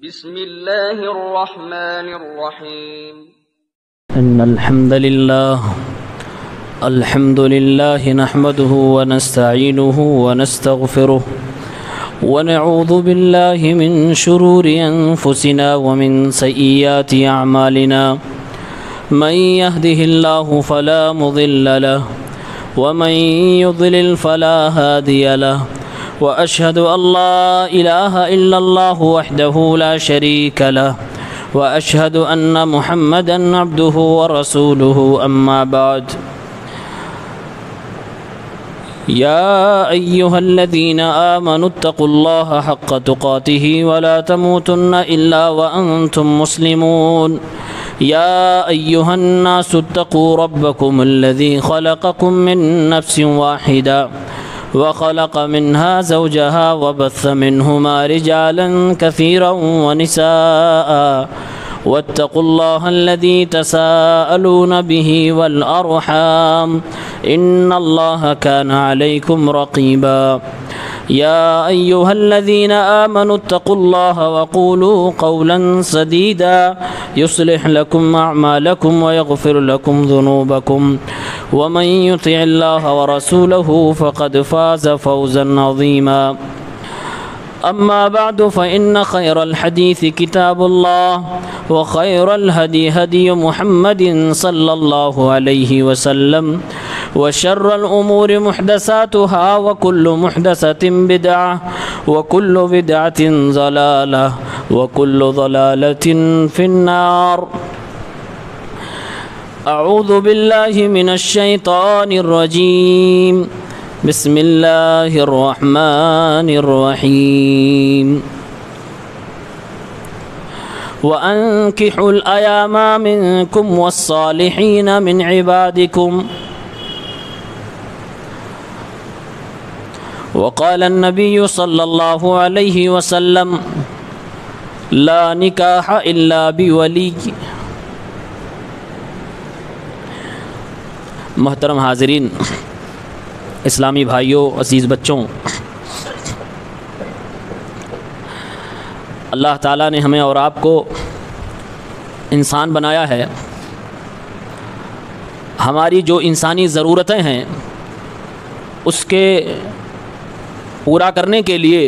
بسم الله الرحمن الرحيم. إن الحمد لله نحمده ونستعينه ونستغفره ونعوذ بالله من شرور أنفسنا ومن سيئات أعمالنا من يهده الله فلا مضل له ومن يضلل فلا هادي له وأشهد أن لا إله إلا الله وحده لا شريك له وأشهد أن محمدًا عبده ورسوله أما بعد يا أيها الذين آمنوا اتقوا الله حق تقاته ولا تموتن إلا وأنتم مسلمون يا أيها الناس اتقوا ربكم الذي خلقكم من نفس واحدة وخلق منها زوجها وبث منهما رجالا كثيرا ونساء واتقوا الله الذي تساءلون به والأرحام إن الله كان عليكم رقيبا يا أيها الذين آمنوا اتقوا الله وقولوا قولا سديدا يصلح لكم أعمالكم ويغفر لكم ذنوبكم ومن يطع الله ورسوله فقد فاز فوزا عظيما أما بعد فإن خير الحديث كتاب الله وخير الهدي هدي محمد صلى الله عليه وسلم وشر الأمور محدثاتها وكل محدثة بدعة وكل بدعة ضلالة وكل ضلالة في النار. أعوذ بالله من الشيطان الرجيم. بسم الله الرحمن الرحيم. وأنكحوا الأيام منكم والصالحين من عبادكم. وقال النبي صلى الله عليه وسلم لا نكاح إلا بولي. محترم حاضرین، اسلامی بھائیوں، عزیز بچوں، اللہ تعالیٰ نے ہمیں اور آپ کو انسان بنایا ہے. ہماری جو انسانی ضرورتیں ہیں اس کے پورا کرنے کے لیے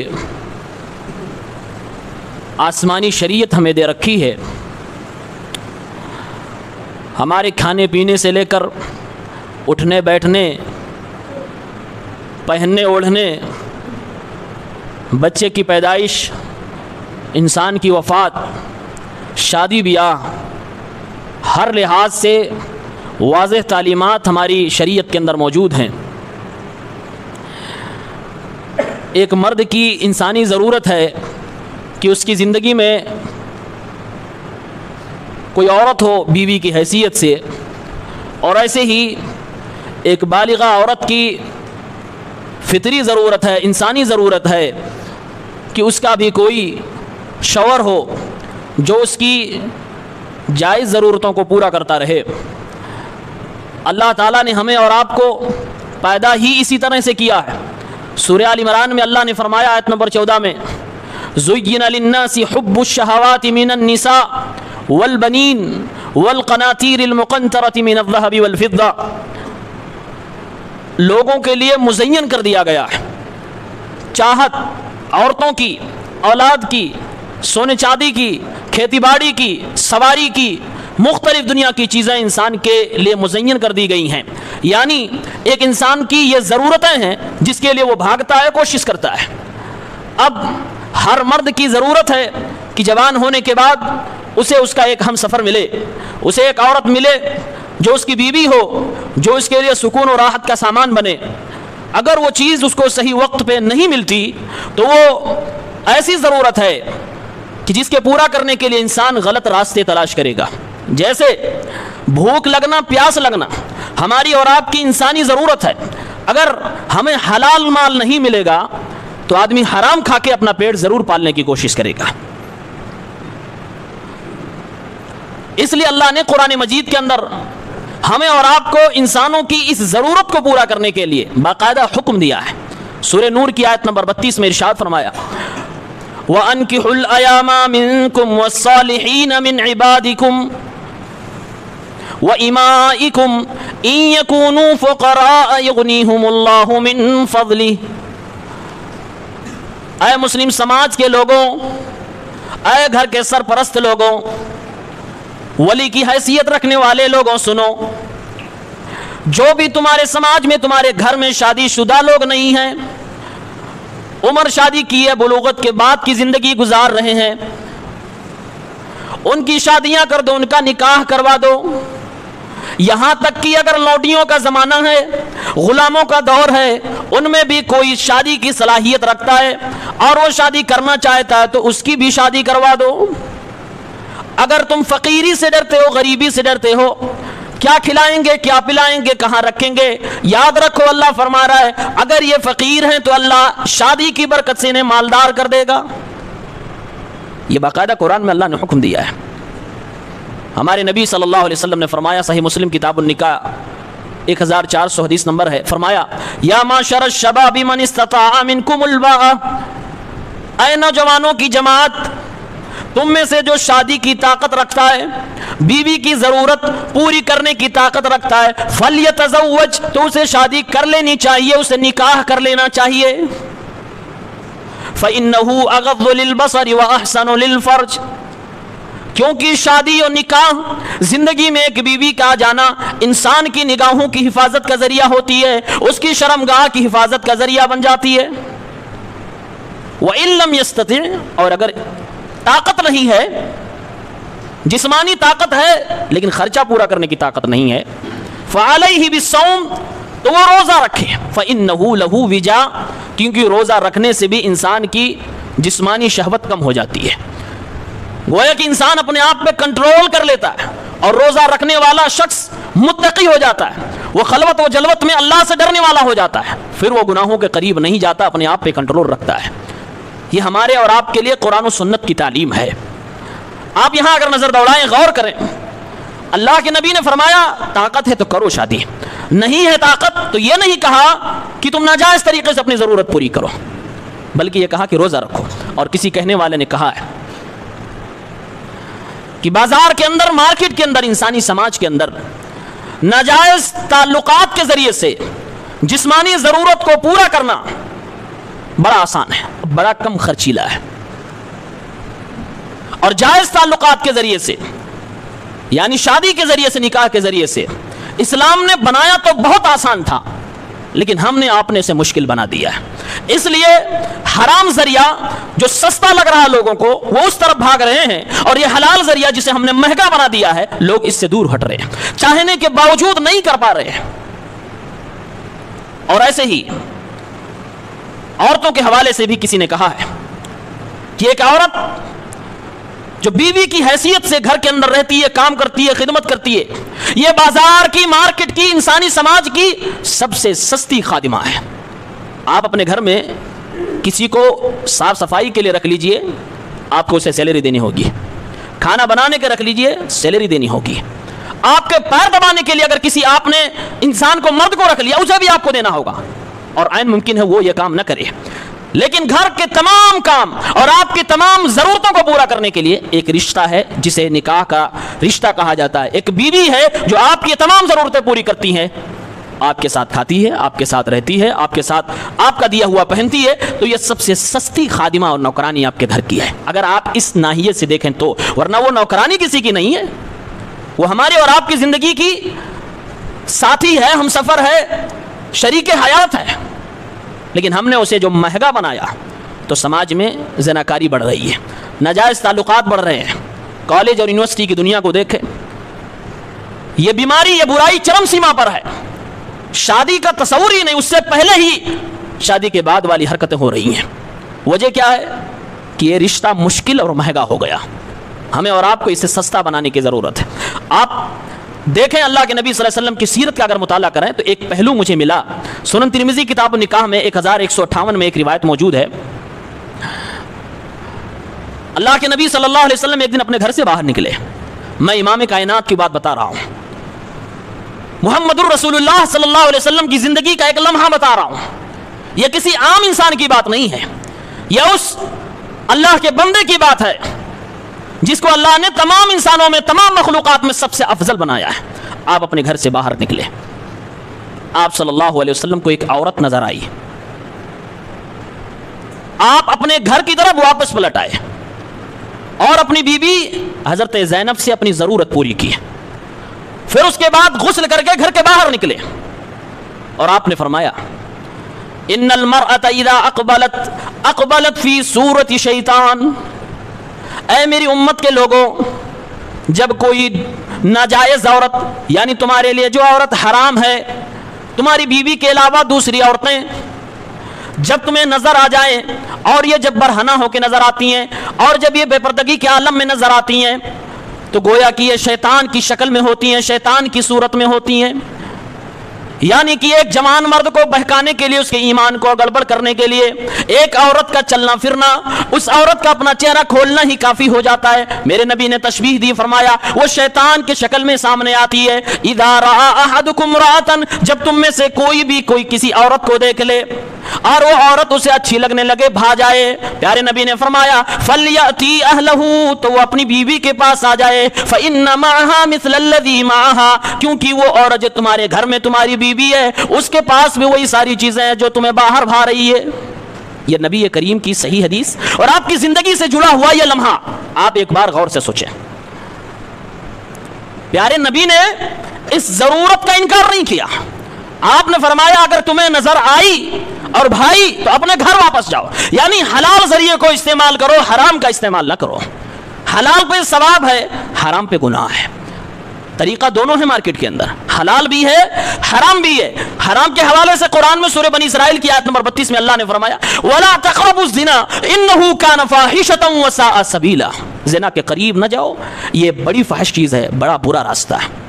آسمانی شریعت ہمیں دے رکھی ہے. ہمارے کھانے پینے سے لے کر اٹھنے بیٹھنے، پہننے اوڑھنے، بچے کی پیدائش، انسان کی وفات، شادی بیاہ، ہر لحاظ سے واضح تعلیمات ہماری شریعت کے اندر موجود ہیں. ایک مرد کی انسانی ضرورت ہے کہ اس کی زندگی میں کوئی عورت ہو بیوی کی حیثیت سے، اور ایسے ہی ایک بالغہ عورت کی فطری ضرورت ہے، انسانی ضرورت ہے کہ اس کا بھی کوئی شوہر ہو جو اس کی جائز ضرورتوں کو پورا کرتا رہے. اللہ تعالیٰ نے ہمیں اور آپ کو پیدا ہی اسی طرح سے کیا ہے. سورہ آل عمران میں اللہ نے فرمایا آیت نمبر 14 میں زُيِّنَ لِلنَّاسِ حُبُّ الشَّهَوَاتِ مِنَ النِّسَاءِ وَالْبَنِينَ وَالْقَنَاطِيرِ الْمُقَنطَرَةِ مِنَ الذَّهَبِ وَالْفِضَّةِ. لوگوں کے لیے مزین کر دیا گیا ہے چاہت عورتوں کی، اولاد کی، سونے چاندی کی، کھیتی باڑی کی، سواری کی، مختلف دنیا کی چیزیں انسان کے لیے مزین کر دی گئی ہیں. یعنی ایک انسان کی یہ ضرورتیں ہیں جس کے لیے وہ بھاگتا ہے، کوشش کرتا ہے. اب ہر مرد کی ضرورت ہے کہ جوان ہونے کے بعد اسے اس کا ایک ہم سفر ملے، اسے ایک عورت ملے جو اس کی بیوی ہو، جو اس کے لیے سکون و راحت کا سامان بنے. اگر وہ چیز اس کو صحیح وقت پہ نہیں ملتی تو وہ ایسی ضرورت ہے کہ جس کے پورا کرنے کے لیے انسان غلط راستے تلاش کرے گا. جیسے بھوک لگنا، پیاس لگنا ہماری اور آپ کی انسانی ضرورت ہے. اگر ہمیں حلال مال نہیں ملے گا تو آدمی حرام کھا کے اپنا پیٹ ضرور پالنے کی کوشش کرے گا. اس لیے اللہ نے قرآن مجید کے اندر ہمیں اور آپ کو انسانوں کی اس ضرورت کو پورا کرنے کے لیے باقاعدہ حکم دیا ہے. سورہ نور کی آیت نمبر 32 میں ارشاد فرمایا وَأَنْكِحُوا الْأَيَامَ مِنْكُمْ وَالصَّالِحِينَ مِنْ عِبَادِكُمْ وَإِمَائِكُمْ إِنْ يَكُونُوا فُقَرَاءَ يُغْنِيهُمُ اللَّهُ مِنْ فَضْلِهِ۔ اے مسلم سماج کے لوگوں، اے گھر کے سرپرست لوگوں، ولی کی حیثیت رکھنے والے لوگوں، سنو، جو بھی تمہارے سماج میں، تمہارے گھر میں شادی شدہ لوگ نہیں ہیں، عمر شادی کی ہے، بلوغت کے بعد کی زندگی گزار رہے ہیں، ان کی شادیاں کر دو، ان کا نکاح کروا دو۔ یہاں تک کہ اگر لوڈیوں کا زمانہ ہے، غلاموں کا دور ہے، ان میں بھی کوئی شادی کی صلاحیت رکھتا ہے اور وہ شادی کرنا چاہتا ہے تو اس کی بھی شادی کروا دو۔ اگر تم فقیری سے ڈرتے ہو، غریبی سے ڈرتے ہو، کیا کھلائیں گے، کیا پلائیں گے، کہاں رکھیں گے، یاد رکھو اللہ فرما رہا ہے اگر یہ فقیر ہیں تو اللہ شادی کی برکت سے انہیں مالدار کر دے گا۔ یہ باقاعدہ قرآن میں اللہ نے حکم دیا ہے۔ ہمارے نبی صلی اللہ علیہ وسلم نے فرمایا، صحیح مسلم کتاب النکاح 1400 حدیث نمبر ہے، فرمایا یا معشر الشباب من استطاع منکم الباء، اے نوجوانوں کی جماعت، تم میں سے جو شادی کی طاقت رکھتا ہے، بیوی کی ضرورت پوری کرنے کی طاقت رکھتا ہے، فلیتزوج، تو اسے شادی کر لینی چاہیے، اسے نکاح کر لینا چاہیے۔ فإنہ اغض للبصر واحسن للفرج، کیونکہ شادی اور نکاح زندگی میں ایک بیوی کا جانا انسان کی نگاہوں کی حفاظت کا ذریعہ ہوتی ہے، اس کی شرمگاہ کی حفاظت کا ذریعہ بن جاتی ہے۔ وَإِن لَمْ يَسْتَطِعْ، اور اگر طاقت نہیں ہے، جسمانی طاقت ہے لیکن خرچہ پورا کرنے کی طاقت نہیں ہے، فَعَلَيْهِ بِالصَّوْمِ، تو وہ روزہ رکھے، فَإِنَّهُ لَهُ وِجَاء، کیونکہ روزہ رکھنے سے بھی انسان کی جسمانی شہوت کم ہو جاتی ہے۔ گویا کہ انسان اپنے آپ پہ کنٹرول کر لیتا ہے، اور روزہ رکھنے والا شخص متقی ہو جاتا ہے، وہ خلوت و جلوت میں اللہ سے ڈرنے والا ہو جاتا ہے، پھر وہ گناہوں کے قریب نہیں جاتا، اپنے آپ پہ کنٹرول رکھتا ہے۔ یہ ہمارے اور آپ کے لیے قرآن و سنت کی تعلیم ہے۔ آپ یہاں اگر نظر دوڑائیں، غور کریں، اللہ کے نبی نے فرمایا طاقت ہے تو کرو شادی، نہیں ہے طاقت تو یہ نہیں کہا کہ تم ناجائز طریقے سے اپنی ضرورت پوری کرو، بلکہ یہ کہا کہ روزہ رکھو۔ اور کسی کہنے والے نے کہا ہے کہ بازار کے اندر، مارکیٹ کے اندر، انسانی سماج کے اندر ناجائز تعلقات کے ذریعے سے جسمانی ضرورت کو پورا کرنا بڑا آسان ہے، بڑا کم خرچیلا ہے، اور جائز تعلقات کے ذریعے سے، یعنی شادی کے ذریعے سے، نکاح کے ذریعے سے، اسلام نے بنایا تو بہت آسان تھا، لیکن ہم نے اپنے سے مشکل بنا دیا ہے۔ اس لیے حرام ذریعہ جو سستا لگ رہا ہے لوگوں کو، وہ اس طرف بھاگ رہے ہیں، اور یہ حلال ذریعہ جسے ہم نے مہنگا بنا دیا ہے، لوگ اس سے دور ہٹ رہے ہیں، چاہنے کے باوجود نہیں کر پا رہے ہیں۔ اور ایسے ہی عورتوں کے حوالے سے بھی کسی نے کہا ہے کہ ایک عورت جو بیوی کی حیثیت سے گھر کے اندر رہتی ہے، کام کرتی ہے، خدمت کرتی ہے، یہ بازار کی، مارکیٹ کی، انسانی سماج کی سب سے سستی خادمہ ہے۔ آپ اپنے گھر میں کسی کو صاف صفائی کے لیے رکھ لیجئے، آپ کو اسے سیلری دینی ہوگی، کھانا بنانے کے رکھ لیجئے، سیلری دینی ہوگی، آپ کے پیر دبانے کے لیے اگر کسی آپ نے انسان کو، مرد کو رکھ لیا، اسے بھی آپ کو دینا ہوگا، اور عین ممکن ہے وہ یہ کام نہ کرے، لیکن گھر کے تمام کام اور آپ کی تمام ضرورتوں کو پورا کرنے کے لیے ایک رشتہ ہے جسے نکاح کا رشتہ کہا جاتا ہے، ایک بیوی ہے جو آپ کی تمام ضرورتیں پوری کرتی ہیں، آپ کے ساتھ کھاتی ہے، آپ کے ساتھ رہتی ہے، آپ کے ساتھ آپ کا دیا ہوا پہنتی ہے، تو یہ سب سے سستی خادمہ اور نوکرانی آپ کے گھر کی ہے، اگر آپ اس ناحیے سے دیکھیں تو، ورنہ وہ نوکرانی کسی کی نہیں ہے، وہ ہمارے اور آپ کی زندگی کی ساتھی ہے، ہم سفر ہے، شریک حیات ہے، لیکن ہم نے اسے جو مہنگا بنایا تو سماج میں زناکاری بڑھ رہی ہے، ناجائز تعلقات بڑھ رہے ہیں۔ کالج اور یونیورسٹی کی دنیا کو دیکھیں، یہ بیماری، یہ برائی چرم سیما پر ہے، شادی کا تصور ہی نہیں، اس سے پہلے ہی شادی کے بعد والی حرکتیں ہو رہی ہیں۔ وجہ کیا ہے کہ یہ رشتہ مشکل اور مہنگا ہو گیا، ہمیں اور آپ کو اسے سستا بنانے کی ضرورت ہے۔ آپ دیکھیں اللہ کے نبی صلی اللہ علیہ وسلم کی سیرت کا اگر مطالعہ کریں تو ایک پہلو مجھے ملا، سنن ترمذی کتاب النکاح میں 1158 میں ایک روایت موجود ہے، اللہ کے نبی صلی اللہ علیہ وسلم ایک دن اپنے گھر سے باہر نکلے، میں امام کائنات کی بات بتا رہا ہوں، محمد الرسول اللہ صلی اللہ علیہ وسلم کی زندگی کا ایک لمحہ بتا رہا ہوں، یہ کسی عام انسان کی بات نہیں ہے، یہ اس اللہ کے بندے کی بات ہے جس کو اللہ نے تمام انسانوں میں تمام مخلوقات میں سب سے افضل بنایا ہے. آپ اپنے گھر سے باہر نکلے, آپ صلی اللہ علیہ وسلم کو ایک عورت نظر آئی, آپ اپنے گھر کی طرف واپس پلٹ آئے اور اپنی بیوی حضرت زینب سے اپنی ضرورت پوری کی. پھر اس کے بعد غسل کر کے گھر کے باہر نکلے اور آپ نے فرمایا ان المرأة اذا اقبلت فی صورت شیطان. اے میری امت کے لوگوں, جب کوئی ناجائز عورت, یعنی تمہارے لیے جو عورت حرام ہے, تمہاری بیوی کے علاوہ دوسری عورتیں جب تمہیں نظر آ جائیں, اور یہ جب برہنہ ہو کے نظر آتی ہیں, اور جب یہ بے پردگی کے عالم میں نظر آتی ہیں, تو گویا کہ یہ شیطان کی شکل میں ہوتی ہیں, شیطان کی صورت میں ہوتی ہیں. یعنی کہ ایک جوان مرد کو بہکانے کے لیے, اس کے ایمان کو گڑبڑ کرنے کے لیے ایک عورت کا چلنا پھرنا, اس عورت کا اپنا چہرہ کھولنا ہی کافی ہو جاتا ہے. میرے نبی نے تشبیہ دی, فرمایا وہ شیطان کی شکل میں سامنے آتی ہے. اذا رأى احدكم امرأة, جب تم میں سے کوئی بھی کوئی کسی عورت کو دیکھ لے اور وہ عورت اسے اچھی لگنے لگے, بھا جائے, پیارے نبی نے فرمایا فَلْيَأْتِي أَهْلَهُ, تو وہ اپنی بیوی کے پاس آ جائے. فَإِنَّ مَعَهَا مِثْلَ الَّذِي مَعَهَا, کیونکہ وہ عورت جو تمہارے گھر میں تمہاری بیوی ہے, اس کے پاس بھی وہی ساری چیزیں ہیں جو تمہیں باہر بھا رہی ہے. یہ نبی کریم کی صحیح حدیث اور آپ کی زندگی سے جڑا ہوا یہ لمحہ آپ ایک بار غور سے سوچیں. پیارے نبی نے اس ضرورت کا انکار نہیں کیا. آپ نے فرمایا اگر تمہیں نظر آئی اور بھائی تو اپنے گھر واپس جاؤ. یعنی حلال ذریعے کو استعمال کرو, حرام کا استعمال نہ کرو. حلال پہ ثواب ہے, حرام پہ گناہ ہے. طریقہ دونوں ہے مارکیٹ کے اندر, حلال بھی ہے حرام بھی ہے. حرام کے حوالے سے قرآن میں سورہ بنی اسرائیل کی آیت نمبر 32 میں اللہ نے فرمایا وَلَا تَقْرَبُوا الزِّنَا إِنَّهُ كَانَ فَاحِشَةً وَسَاءَ سَبِيلًا, زنا کے قریب نہ جاؤ, یہ بڑی فحش چیز ہے, بڑا برا راستہ ہے.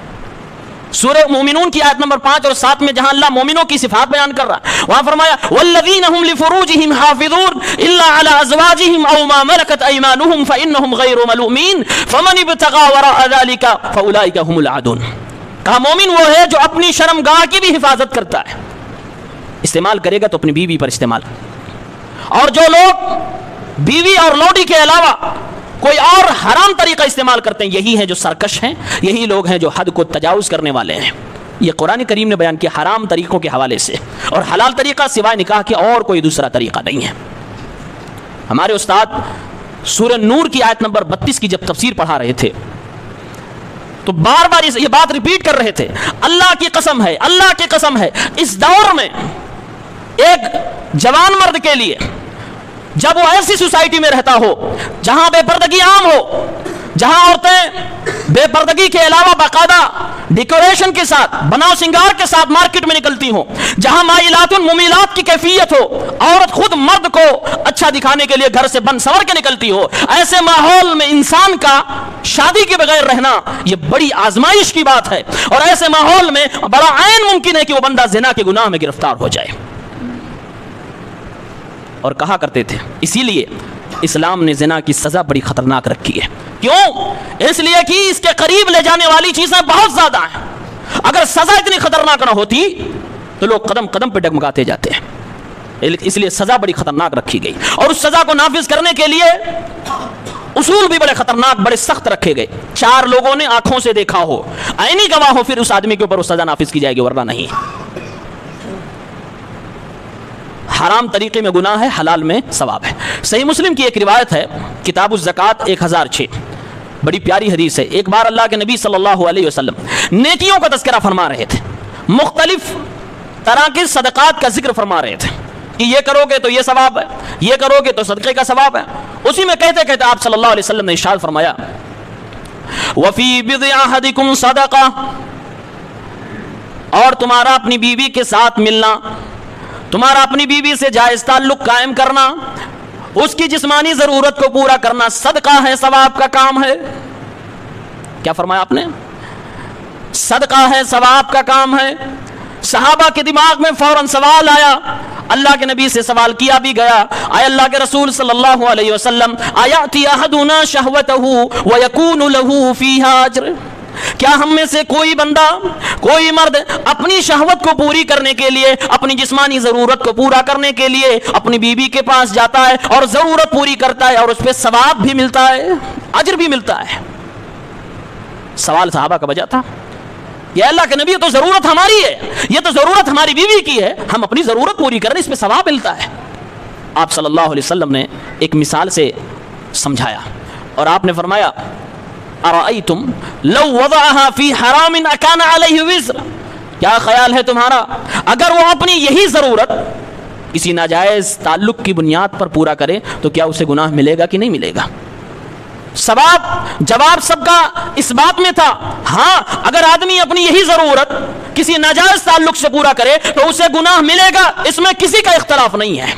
سورہ مومنون کی آیت نمبر 5 اور 7 میں جہاں اللہ مومنوں کی صفات بیان کر رہا ہے, وہاں فرمایا وَالَّذِينَ هُمْ لِفُرُوجِهِمْ حَافِظُونَ إِلَّا عَلَىٰ أَزْوَاجِهِمْ أَوْ مَا مَلَكَتْ أَيْمَانُهُمْ فَإِنَّهُمْ غَيْرُ مَلُومِينَ فَمَنِ ابْتَغَىٰ وَرَاءَ ذَٰلِكَ فَأُولَٰئِكَ هُمُ الْعَادُونَ. کہا مومن وہ ہے جو اپنی شرمگاہ کی بھی حفاظت کرتا ہے. استعمال کرے گا تو اپنی بیوی پر استعمال, اور جو لوگ بیوی اور لوڈی کے علاوہ کوئی اور حرام طریقہ استعمال کرتے ہیں, یہی ہیں جو سرکش ہیں, یہی لوگ ہیں جو حد کو تجاوز کرنے والے ہیں. یہ قرآن کریم نے بیان کیا حرام طریقوں کے حوالے سے, اور حلال طریقہ سوائے نکاح کے اور کوئی دوسرا طریقہ نہیں ہے. ہمارے استاد سورہ نور کی آیت نمبر 32 کی جب تفسیر پڑھا رہے تھے تو بار بار یہ بات ریپیٹ کر رہے تھے, اللہ کی قسم ہے, اللہ کی قسم ہے, اس دور میں ایک جوان مرد کے لیے جب وہ ایسی سوسائٹی میں رہتا ہو جہاں بے پردگی عام ہو, جہاں عورتیں بے پردگی کے علاوہ باقاعدہ ڈیکوریشن کے ساتھ, بناؤ سنگار کے ساتھ مارکیٹ میں نکلتی ہوں, جہاں مائلات ممیلات کی کیفیت ہو, عورت خود مرد کو اچھا دکھانے کے لیے گھر سے بن سور کے نکلتی ہو, ایسے ماحول میں انسان کا شادی کے بغیر رہنا یہ بڑی آزمائش کی بات ہے, اور ایسے ماحول میں بڑا عین ممکن ہے کہ وہ بندہ زنا کے گناہ میں گرفتار ہو جائے. اور کہا کرتے تھے اسی لیے اسلام نے زنا کی سزا بڑی خطرناک رکھی ہے. کیوں؟ اس لیے کہ اس کے قریب لے جانے والی چیزیں بہت زیادہ ہیں. اگر سزا اتنی خطرناک نہ ہوتی تو لوگ قدم قدم پہ ڈگمگاتے جاتے ہیں. اس لیے سزا بڑی خطرناک رکھی گئی, اور اس سزا کو نافذ کرنے کے لیے اصول بھی بڑے خطرناک بڑے سخت رکھے گئے. 4 لوگوں نے آنکھوں سے دیکھا ہو, عینی گواہ ہو, پھر اس آدمی کے اوپر وہ سزا نافذ کی جائے گی, ورنہ نہیں. حرام طریقے میں گناہ ہے, حلال میں ثواب ہے. صحیح مسلم کی ایک روایت ہے, کتاب الزکات 1006, بڑی پیاری حدیث ہے. ایک بار اللہ کے نبی صلی اللہ علیہ وسلم نیکیوں کا تذکرہ فرما رہے تھے, مختلف طرح کے صدقات کا ذکر فرما رہے تھے کہ یہ کرو گے تو یہ ثواب ہے, یہ کرو گے تو صدقے کا ثواب ہے. اسی میں کہتے کہتے آپ صلی اللہ علیہ وسلم نے ارشاد فرمایا وفی بضع احدکم صدقہ, اور تمہارا اپنی بیوی کے ساتھ ملنا, تمہارا اپنی بیوی سے جائز تعلق قائم کرنا, اس کی جسمانی ضرورت کو پورا کرنا صدقہ ہے, ثواب کا کام ہے. کیا فرمایا آپ نے؟ صدقہ ہے, ثواب کا کام ہے. صحابہ کے دماغ میں فوراً سوال آیا, اللہ کے نبی سے سوال کیا بھی گیا, آئے اللہ کے رسول صلی اللہ علیہ وسلم آیاتی احدنا شہوتہ ویکون لہ فیہا اجر, کیا ہم میں سے کوئی بندہ، کوئی مرد اپنی شہوت کو پوری کرنے کے لیے، اپنی جسمانی ضرورت کو پورا کرنے کے لیے اپنی بیوی کے پاس جاتا ہے اور ضرورت پوری کرتا ہے اور اس پہ ثواب بھی ملتا ہے، اجر بھی ملتا ہے؟ سوال صحابہ کا بجا تھا، یا اللہ کے نبی یہ تو ضرورت ہماری ہے، یہ تو ضرورت ہماری بیوی کی ہے، ہم اپنی ضرورت پوری کریں، اس پہ ثواب ملتا ہے۔ آپ صلی اللہ علیہ وسلم نے ایک مثال سے سمجھایا اور آپ نے فرمایا ارأیتم لو وضعها فی حرام اکان علیہ وزر، کیا خیال ہے تمہارا اگر وہ اپنی یہی ضرورت کسی ناجائز تعلق کی بنیاد پر پورا کرے تو کیا اسے گناہ ملے گا کہ نہیں ملے گا؟ جواب سب کا اس بات میں تھا، ہاں اگر آدمی اپنی یہی ضرورت کسی ناجائز تعلق سے پورا کرے تو اسے گناہ ملے گا، اس میں کسی کا اختلاف نہیں ہے۔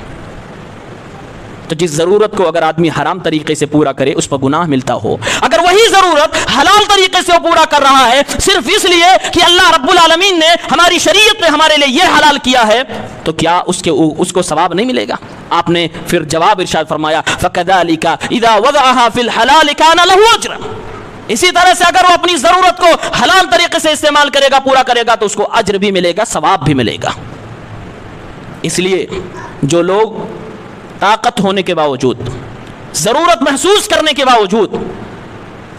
تو جس ضرورت کو اگر آدمی حرام طریقے سے پورا کرے اس پر گناہ ملتا ہو، اگر وہی ضرورت حلال طریقے سے وہ پورا کر رہا ہے صرف اس لیے کہ اللہ رب العالمین نے ہماری شریعت میں ہمارے لیے یہ حلال کیا ہے، تو کیا اس کو ثواب نہیں ملے گا؟ آپ نے پھر جواب ارشاد فرمایا فَكَذَلِكَ إِذَا وَضَعَهَا فِي الْحَلَالِ كَانَ لَهُ أَجْرٌ، اسی طرح سے اگر وہ اپنی ضرورت کو حلال طریقے سے استعمال کرے گا، پورا کرے گا، تو اس کو اجر بھی ملے گا، ثواب بھی ملے گا۔ اس لیے جو لوگ طاقت ہونے کے باوجود، ضرورت محسوس کرنے کے باوجود،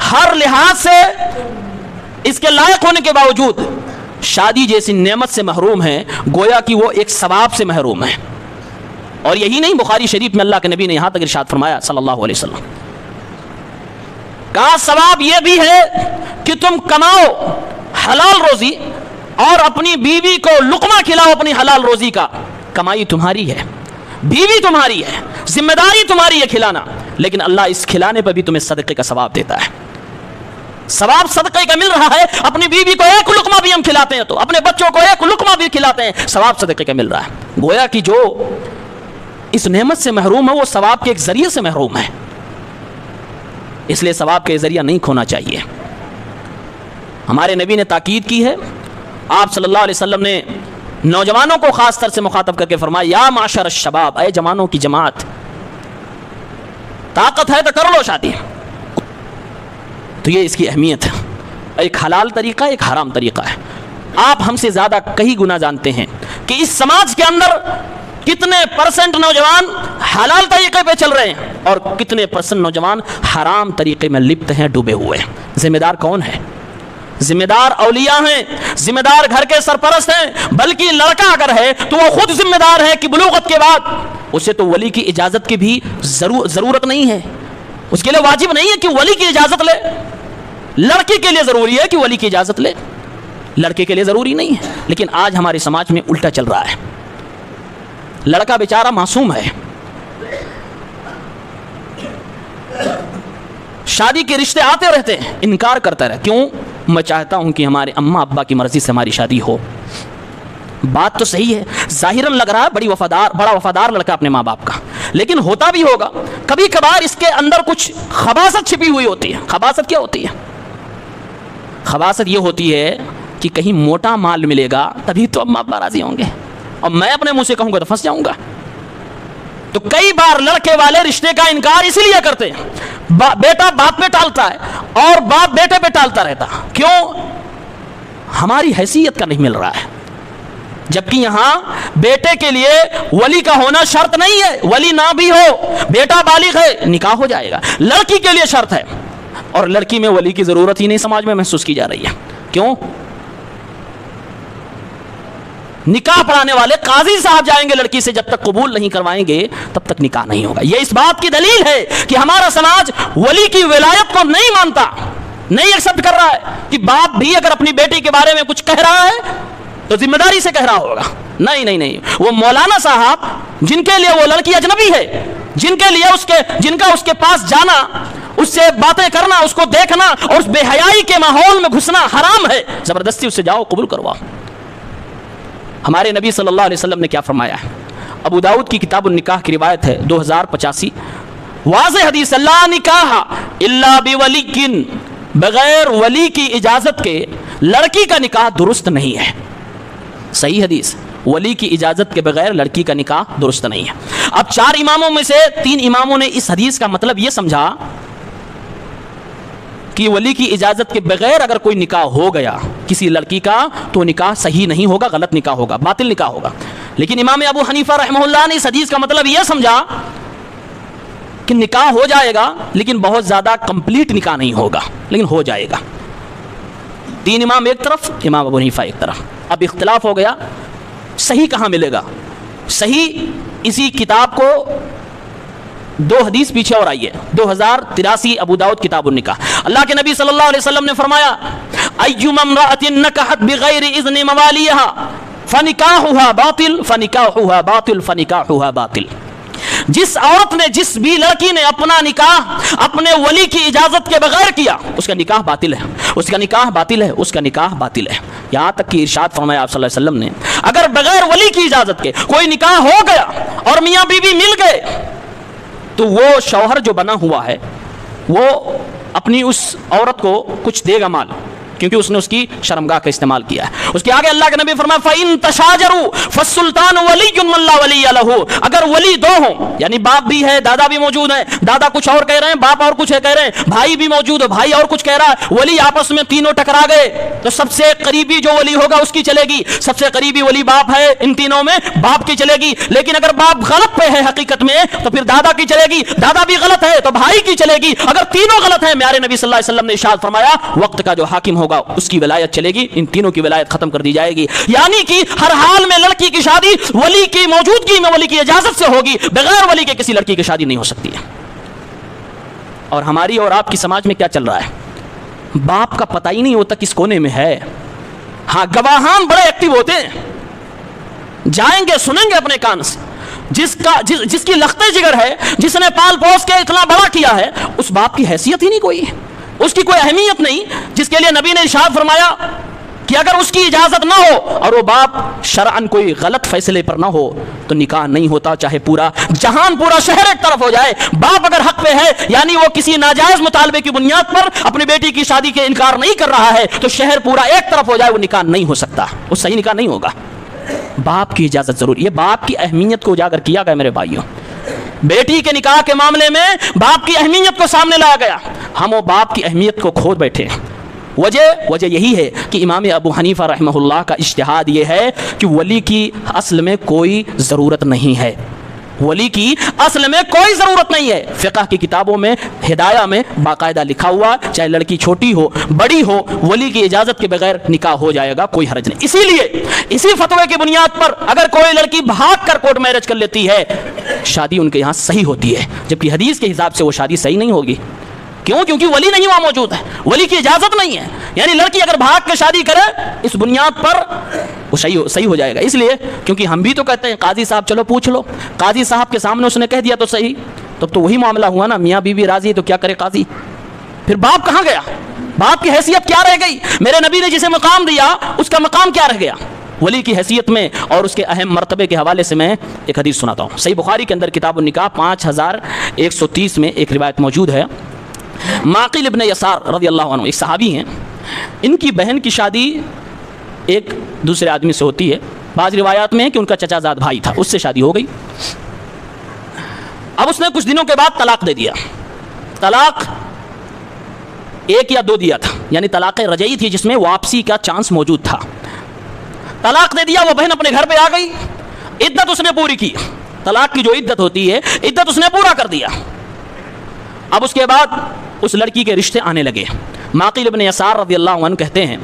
ہر لحاظ سے اس کے لائق ہونے کے باوجود شادی جیسی نعمت سے محروم ہیں، گویا کہ وہ ایک ثواب سے محروم ہیں۔ اور یہی نہیں، بخاری شریف میں اللہ کے نبی نے یہاں تک ارشاد فرمایا صلی اللہ علیہ وسلم، کہا ثواب یہ بھی ہے کہ تم کماؤ حلال روزی اور اپنی بیوی کو لقمہ کھلاؤ اپنی حلال روزی کا، کمائی تمہاری ہے، بیوی تمہاری ہے، ذمہ داری تمہاری ہے کھلانا، لیکن اللہ اس کھلانے پر بھی تمہیں صدقے کا ثواب دیتا ہے۔ ثواب صدقے کا مل رہا ہے، اپنی بیوی کو ایک لقمہ بھی ہم کھلاتے ہیں تو اپنے بچوں کو ایک لقمہ بھی کھلاتے ہیں، ثواب صدقے کا مل رہا ہے۔ گویا کہ جو اس نعمت سے محروم ہے وہ ثواب کے ایک ذریعے سے محروم ہے، اس لیے ثواب کے ذریعہ نہیں کھونا چاہیے۔ ہمارے نبی نے تاکید کی ہے، آپ صلی اللہ علیہ وسلم نے نوجوانوں کو خاص طور سے مخاطب کر کے فرمایا یا معاشر الشباب، اے جوانوں کی جماعت، طاقت ہے تو کر لو شادی۔ تو یہ اس کی اہمیت ہے، ایک حلال طریقہ ایک حرام طریقہ ہے۔ آپ ہم سے زیادہ کئی گنا جانتے ہیں کہ اس سماج کے اندر کتنے پرسنٹ نوجوان حلال طریقے پہ چل رہے ہیں اور کتنے پرسنٹ نوجوان حرام طریقے میں لپت ہیں، ڈوبے ہوئے ہیں۔ ذمہ دار کون ہے؟ ذمہ دار اولیاء ہیں، ذمہ دار گھر کے سرپرست ہیں، بلکہ لڑکا اگر ہے تو وہ خود ذمہ دار ہے کہ بلوغت کے بعد اسے تو ولی کی اجازت کی بھی ضرورت نہیں ہے، اس کے لیے واجب نہیں ہے کہ ولی کی اجازت لے۔ لڑکی کے لیے ضروری ہے کہ ولی کی اجازت لے، لڑکے کے لیے ضروری نہیں ہے۔ لیکن آج ہمارے سماج میں الٹا چل رہا ہے، لڑکا بیچارہ معصوم ہے، شادی کے رشتے آتے رہتے ہیں، انکار کرتا رہے، کیوں؟ میں چاہتا ہوں کہ ہمارے اماں ابا کی مرضی سے ہماری شادی ہو۔ بات تو صحیح ہے، ظاہراً لگ رہا ہے بڑا وفادار لڑکا اپنے ماں باپ کا، لیکن ہوتا بھی ہوگا کبھی کبھار اس کے اندر کچھ خباثت چھپی ہوئی ہوتی ہے۔ خباثت کیا ہوتی ہے؟ خباثت یہ ہوتی ہے کہ کہیں موٹا مال ملے گا تبھی تو اماں ابا راضی ہوں گے، اور میں اپنے منہ سے کہوں گا تو پھنس جاؤں گا۔ تو کئی بار لڑکے والے رشتے کا انکار اس لیے کرتے ہیں، بیٹا باپ پہ ٹالتا ہے اور باپ بیٹے پہ ٹالتا رہتا، کیوں؟ ہماری حیثیت کا نہیں مل رہا ہے۔ جبکہ یہاں بیٹے کے لیے ولی کا ہونا شرط نہیں ہے، ولی نہ بھی ہو، بیٹا بالغ ہے نکاح ہو جائے گا۔ لڑکی کے لیے شرط ہے، اور لڑکی میں ولی کی ضرورت ہی نہیں سماج میں محسوس کی جا رہی ہے، کیوں؟ نکاح پڑھانے والے قاضی صاحب جائیں گے لڑکی سے، جب تک قبول نہیں کروائیں گے تب تک نکاح نہیں ہوگا۔ یہ اس بات کی دلیل ہے کہ ہمارا سماج ولی کی ولایت کو نہیں مانتا، نہیں ایکسپٹ کر رہا ہے کہ باپ بھی اگر اپنی بیٹی کے بارے میں کچھ کہہ رہا ہے تو ذمہ داری سے کہہ رہا ہوگا۔ نہیں، وہ مولانا صاحب جن کے لیے وہ لڑکی اجنبی ہے، جن کا اس کے پاس جانا، اس سے باتیں کرنا، اس کو دیکھنا اور اس بے حیائی کے ماحول میں گھسنا حرام ہے، زبردستی اس سے جاؤ قبول کرواؤ۔ ہمارے نبی صلی اللہ علیہ وسلم نے کیا فرمایا ہے؟ ابو داؤد کی کتاب النکاح کی روایت ہے 2085، واضح حدیث، لا نکاح الا بولی، بغیر ولی کی اجازت کے لڑکی کا نکاح درست نہیں ہے۔ صحیح حدیث، ولی کی اجازت کے بغیر لڑکی کا نکاح درست نہیں ہے۔ اب 4 اماموں میں سے 3 اماموں نے اس حدیث کا مطلب یہ سمجھا کہ ولی کی اجازت کے بغیر اگر کوئی نکاح ہو گیا کسی لڑکی کا تو نکاح صحیح نہیں ہوگا، غلط نکاح ہوگا، باطل نکاح ہوگا. لیکن امام ابو حنیفہ رحمہ اللہ نے اس حدیث کا مطلب یہ سمجھا کہ نکاح ہو جائے گا لیکن بہت زیادہ کمپلیٹ نکاح نہیں ہوگا، لیکن ہو جائے گا. 3 امام ایک طرف، امام ابو حنیفہ ایک طرف. اب اختلاف ہو گیا صحیح کہاں ملے گا. صحیح اسی کتاب کو 2 حدیث پیچھے اور آئیے، 2083 ابو داؤد کتاب النکاح. اللہ کے نبی صلی اللہ علیہ وسلم نے فرمایا ایما امرأۃ نکحت بغیر اذن موالیہا فنکاحها باطل فنکاحها باطل فنکاحها باطل. جس عورت نے، جس بھی لڑکی نے اپنا نکاح اپنے ولی کی اجازت کے بغیر کیا اس کا نکاح باطل ہے، اس کا نکاح باطل ہے، اس کا نکاح باطل ہے. یہاں تک کہ ارشاد فرمایا آپ صلی اللہ علیہ وسلم نے اگر بغیر ولی کی اجازت کے کوئی نکاح ہو گیا اور میاں بیوی مل گئے تو وہ شوہر جو بنا ہوا ہے وہ اپنی اس عورت کو کچھ دے گا مال، کیونکہ اس نے اس کی شرمگاہ کا استعمال کیا ہے. اس کے آگے اللہ کے نبی فرمایا فَإِن تَشَاجَرُوا فَالسُّلْطَانُ وَلِيٌّ مَّن لَّا وَلِيَّ لَهُ. اگر ولی 2 ہوں یعنی باپ بھی ہے، دادا بھی موجود ہے، دادا کچھ اور کہہ رہے ہیں، باپ اور کچھ کہہ رہے ہیں، بھائی بھی موجود ہے، بھائی اور کچھ کہہ رہا ہے، ولی آپس میں تینوں ٹکرا گئے تو سب سے قریبی جو ولی ہوگا اس کی چلے گی. سب سے قریبی ولی باپ ہے، ان تینوں میں باپ کی چلے گی. لیکن اگر باپ غلط پہ ہے حقیقت میں تو پھر دادا کی چلے گی، دادا بھی غلط ہے تو بھائی کی چلے گی. اگر تینوں غلط ہیں میارے نبی صلی اللہ علیہ وسلم نے ارشاد فرمایا وقت کا جو حاکم ہوگا اس کی ولایت چلے گی، ان تینوں کی ولایت ختم کر دی جائے گی. یعنی کہ ہر حال میں لڑکی کی شادی ولی کی موجودگی میں، ولی کی اجازت سے ہوگی، بغیر ولی کے کسی لڑکی کی شادی نہیں ہو سکتی ہے. اور ہماری اور آپ کی سماج میں کیا چل رہا ہے، باپ کا پتہ ہی نہیں ہوتا کس کونے میں ہے. ہاں گواہان بڑے ایکٹیو ہوتے ہیں، جائیں گے سنیں گے اپنے کان سے. جس کی لختے جگر ہے، جس نے پال پوس کے اتنا بڑا کیا ہے، اس باپ کی حیثیت ہی نہیں کوئی، اس کی کوئی اہمیت نہیں، جس کے لیے نبی نے ارشاد فرمایا کہ اگر اس کی اجازت نہ ہو اور وہ باپ شرعاً کوئی غلط فیصلے پر نہ ہو تو نکاح نہیں ہوتا. چاہے پورا جہان، پورا شہر ایک طرف ہو جائے، باپ اگر حق پہ ہے یعنی وہ کسی ناجائز مطالبے کی بنیاد پر اپنی بیٹی کی شادی کے انکار نہیں کر رہا ہے تو شہر پورا ایک طرف ہو جائے، وہ نکاح نہیں ہو سکتا، وہ صحیح نکاح نہیں ہوگا. باپ کی اجازت ضروری. یہ باپ کی اہمیت کو اجاگر کیا گیا میرے بھائیوں. بیٹی کے نکاح کے معاملے میں باپ کی اہمیت کو سامنے لایا گیا. ہم وہ باپ کی اہمیت کو کھو بیٹھے. وجہ یہی ہے کہ امام ابو حنیفہ رحمہ اللہ کا اجتہاد یہ ہے کہ ولی کی اصل میں کوئی ضرورت نہیں ہے، ولی کی اصل میں کوئی ضرورت نہیں ہے. فقہ کی کتابوں میں ہدایہ میں باقاعدہ لکھا ہوا چاہے لڑکی چھوٹی ہو بڑی ہو ولی کی اجازت کے بغیر نکاح ہو جائے گا، کوئی حرج نہیں. اسی لیے اسی فتوے کی بنیاد پر اگر کوئی لڑکی بھاگ کر کورٹ میرج کر لیتی ہے شادی ان کے یہاں صحیح ہوتی ہے، جبکہ حدیث کے حساب سے وہ شادی صحیح نہیں ہوگی. کیوں؟ کیونکہ ولی نہیں وہاں موجود ہے، ولی کی اجازت نہیں ہے. یعنی لڑکی اگر بھاگ کے شادی کرے اس بنیاد پر وہ صحیح ہو جائے گا. اس لیے کیونکہ ہم بھی تو کہتے ہیں قاضی صاحب چلو پوچھ لو، قاضی صاحب کے سامنے اس نے کہہ دیا تو صحیح، تب تو وہی معاملہ ہوا نا. میاں بیوی راضی تو کیا کرے قاضی؟ پھر باپ کہاں گیا؟ باپ کی حیثیت کیا رہ گئی؟ میرے نبی نے جسے مقام دیا اس کا مقام کیا رہ گیا ولی کی حیثیت میں؟ اور اس کے اہم مرتبے کے حوالے سے میں ایک حدیث سناتا ہوں. صحیح بخاری کے اندر کتاب النکاح 5130 میں ایک روایت موجود ہے. معقل ابن یسار رضی اللہ عنہ ایک صحابی ہیں، ان کی بہن کی شادی ایک دوسرے آدمی سے ہوتی ہے. بعض روایات میں ہے کہ ان کا چچا زاد بھائی تھا، اس سے شادی ہو گئی. اب اس نے کچھ دنوں کے بعد طلاق دے دیا. طلاق 1 یا 2 دیا تھا، یعنی طلاق رجعی تھی جس میں واپسی کا چانس موجود تھا. طلاق دے دیا، وہ بہن اپنے گھر پہ آ گئی. عدت اس نے پوری کی، طلاق کی جو عدت ہوتی ہے عدت اس نے پورا کر دیا. اب اس کے بعد اس لڑکی کے رشتے آنے لگے. معقل ابن یسار رضی اللہ عنہ کہتے ہیں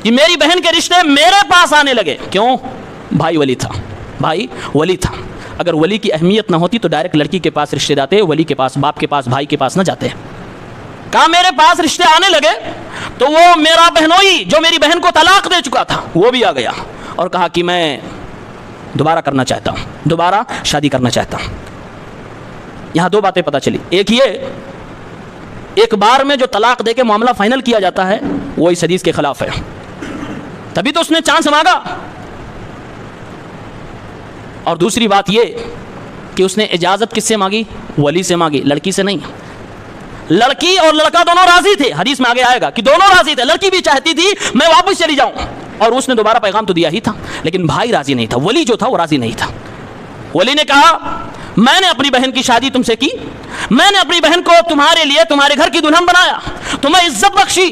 کہ میری بہن کے رشتے میرے پاس آنے لگے. کیوں؟ بھائی ولی تھا، بھائی ولی تھا. اگر ولی کی اہمیت نہ ہوتی تو ڈائریکٹ لڑکی کے پاس رشتے جاتے، ولی کے پاس، باپ کے پاس، بھائی کے پاس نہ جاتے. کہا میرے پاس رشتے آنے لگے تو وہ میرا بہنوئی جو میری بہن کو طلاق دے چکا تھا وہ بھی آ گیا اور کہا کہ میں دوبارہ کرنا چاہتا ہوں، دوبارہ شادی کرنا چاہتا ہوں. یہاں 2 باتیں پتہ چلی. ایک یہ، ایک بار میں جو طلاق دے کے معاملہ فائنل کیا جاتا ہے وہ اس حدیث کے خلاف ہے، تبھی تو اس نے چانس مانگا. اور دوسری بات یہ کہ اس نے اجازت کس سے مانگی؟ ولی سے مانگی، لڑکی سے نہیں. لڑکی اور لڑکا دونوں راضی تھے، حدیث میں آگے آئے گا کہ دونوں راضی تھے. لڑکی بھی چاہتی تھی میں واپس چلی جاؤں اور اس نے دوبارہ پیغام تو دیا ہی تھا، لیکن بھائی راضی نہیں تھا، ولی جو تھا وہ راضی نہیں تھا. ولی نے کہا میں نے اپنی بہن کی شادی تم سے کی، میں نے اپنی بہن کو تمہارے لیے تمہارے گھر کی دلہن بنایا، تمہیں عزت بخشی،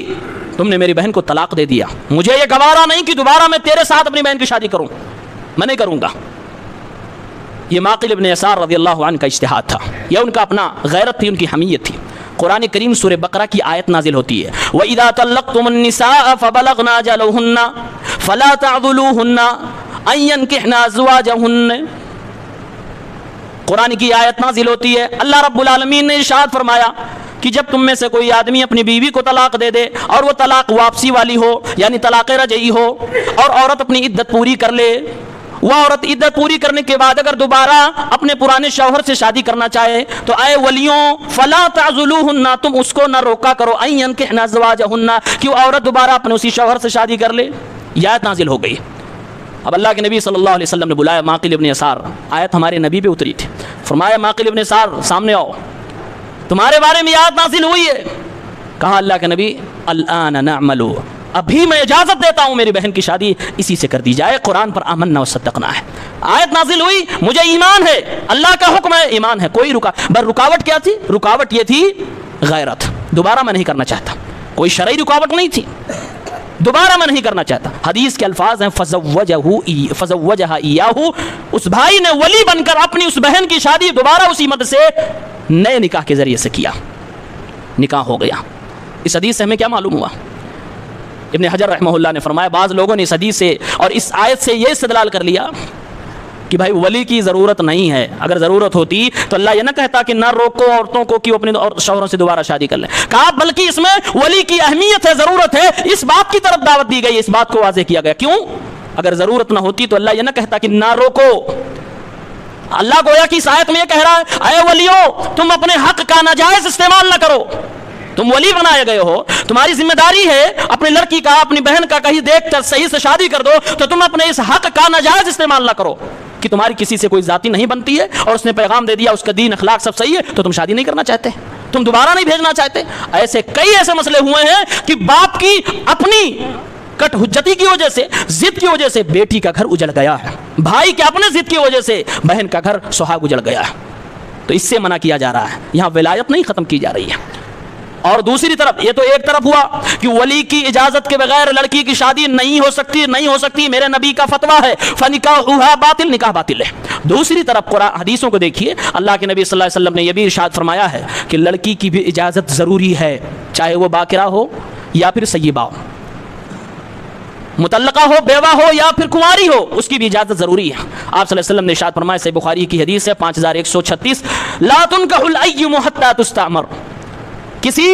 تم نے میری بہن کو طلاق دے دیا، مجھے یہ گوارا نہیں کہ دوبارہ میں تیرے ساتھ اپنی بہن کی شادی کروں، میں نہیں کروں گا۔ یہ معقل ابن یسار رضی اللہ عنہ کا اجتہاد تھا، یہ ان کا اپنا غیرت تھی، ان کی حمیت تھی۔ قرآن کریم سورہ بقرہ کی آیت نازل ہوتی ہے وَإِذَا طَلَّقْتُمُ النِّسَاءَ فَبَلَغْنَ أَجَلَهُنَّ فَلَا تَعْضُلُوهُنَّ أَن يَنكِحْنَ أَزْوَاجَهُنَّ۔ قرآن کی آیت نازل ہوتی ہے، اللہ رب العالمین نے ارشاد فرمایا کہ جب تم میں سے کوئی آدمی اپنی بیوی کو طلاق دے دے اور وہ طلاق واپسی والی ہو یعنی طلاق رجعی ہو، اور عورت اپنی عدت پوری کر لے، وہ عورت عدت پوری کرنے کے بعد اگر دوبارہ اپنے پرانے شوہر سے شادی کرنا چاہے تو اے ولیوں فلا تعذلوہن، تم اس کو نہ روکا کرو ان ينكحن ازواجہن، کہ وہ عورت دوبارہ اپنے اسی شوہر سے شادی کر لے۔ یہ آیت نازل ہو گئی۔ اب اللہ کے نبی صلی اللہ علیہ وسلم نے بلایا معقل ابن یسار، آیت ہمارے نبی پہ اتری تھی، فرمایا معقل ابن یسار سامنے آؤ، تمہارے بارے میں آیت نازل ہوئی ہے۔ کہا اللہ کے نبی الآن نعمل، ابھی میں اجازت دیتا ہوں میری بہن کی شادی اسی سے کر دی جائے، قرآن پر آمنا و صدقنا ہے، آیت نازل ہوئی، مجھے ایمان ہے، اللہ کا حکم ہے، ایمان ہے، کوئی رکاوٹ کیا تھی؟ رکاوٹ یہ تھی غیرت، دوبارہ میں نہیں کرنا چاہتا، کوئی شرعی رکاوٹ نہیں تھی، دوبارہ میں نہیں کرنا چاہتا۔ حدیث کے الفاظ ہیں فزوجہا ایاہ، اس بھائی نے ولی بن کر اپنی اس بہن کی شادی دوبارہ اسی مرد سے نئے نکاح کے ذریعے سے کیا، نکاح ہو گیا۔ اس حدیث سے ہمیں کیا معلوم ہوا؟ ابن حجر رحمہ اللہ نے فرمایا بعض لوگوں نے اس حدیث سے اور اس آیت سے یہ استدلال کر لیا کہ بھائی ولی کی ضرورت نہیں ہے، اگر ضرورت ہوتی تو اللہ یہ نہ کہتا کہ نہ روکو عورتوں کو کہ وہ اپنے شوہروں سے دوبارہ شادی کر لیں، کہا بلکہ اس میں ولی کی اہمیت ہے، ضرورت ہے، اس بات کی طرف دعوت دی گئی، اس بات کو واضح کیا گیا۔ کیوں؟ اگر ضرورت نہ ہوتی تو اللہ یہ نہ کہتا کہ نہ روکو۔ اللہ گویا کہ اس آیت میں یہ کہہ رہا ہے اے ولیو تم اپنے حق کا ناجائز استعمال نہ کرو، تم ولی بنائے گئے ہو، تمہاری ذمہ داری ہے اپنی لڑکی کا اپنی بہن کا کہیں دیکھ کر صحیح سے شادی کر دو، تو تم اپنے اس حق کا ناجائز استعمال نہ کرو کہ تمہاری کسی سے کوئی ذاتی نہیں بنتی ہے اور اس نے پیغام دے دیا اس کا دین اخلاق سب صحیح ہے تو تم شادی نہیں کرنا چاہتے، تم دوبارہ نہیں بھیجنا چاہتے۔ ایسے کئی ایسے مسئلے ہوئے ہیں کہ باپ کی اپنی کٹ حجتی کی وجہ سے، ضد کی وجہ سے بیٹی کا گھر اجڑ گیا ہے، بھائی کے اپنے ضد کی وجہ سے بہن کا گھر سہاگ اجڑ گیا ہے، تو اس سے منع کیا جا رہا ہے، یہاں ولایت نہیں ختم کی جا رہی ہے۔ اور دوسری طرف یہ تو ایک طرف ہوا کہ ولی کی اجازت کے بغیر لڑکی کی شادی نہیں ہو سکتی، میرے نبی کا فتویٰ ہے فنکاحها باطل، نکاح باطل ہے۔ دوسری طرف قرآن حدیثوں کو دیکھیے، اللہ کے نبی صلی اللہ علیہ وسلم نے یہ بھی ارشاد فرمایا ہے کہ لڑکی کی بھی اجازت ضروری ہے، چاہے وہ باکرہ ہو یا پھر سیبہ ہو، مطلقہ ہو، بیوہ ہو یا پھر کنواری ہو، اس کی بھی اجازت ضروری ہے۔ آپ صلی اللہ علیہ وسلم نے ارشاد فرمایا، صحیح بخاری کی حدیث ہے 5136، لا تنکح الایّم حتی تستعمر، کسی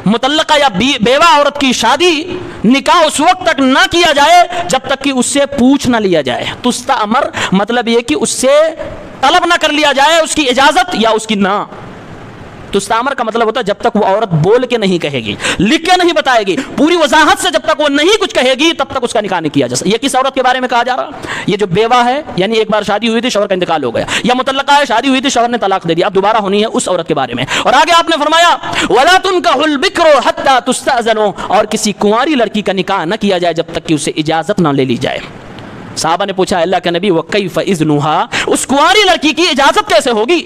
مطلقہ یا بیوہ عورت کی شادی نکاح اس وقت تک نہ کیا جائے جب تک کہ اس سے پوچھ نہ لیا جائے۔ تستعمر مطلب یہ کہ اس سے طلب نہ کر لیا جائے اس کی اجازت یا اس کی نہ۔ تستعمر کا مطلب ہوتا ہے جب تک وہ عورت بول کے نہیں کہے گی، لکھ کے نہیں بتائے گی، پوری وضاحت سے جب تک وہ نہیں کچھ کہے گی تب تک اس کا نکاح نہیں کیا جا سکتا۔ یہ کس عورت کے بارے میں کہا جا رہا؟ یہ جو بیوہ ہے، یعنی ایک بار شادی ہوئی تھی شوہر کا انتقال ہو گیا، یا مطلقہ ہے شادی ہوئی تھی شوہر نے طلاق دے دیا، اب دوبارہ ہونی ہے، اس عورت کے بارے میں۔ اور آگے آپ نے فرمایا وَلَا تُنْكَحُ الْبِكْرُ حَتَّى تُسْتَأْذَنُ، اور کسی کنواری لڑکی کا نکاح نہ کیا جائے جب تک کہ اسے اجازت نہ لے لی جائے۔ صحابہ نے پوچھا اللہ کے نبی وَكَيْفَ إِذْنُهَا، اس کنواری لڑکی کی اجازت کیسے ہوگی؟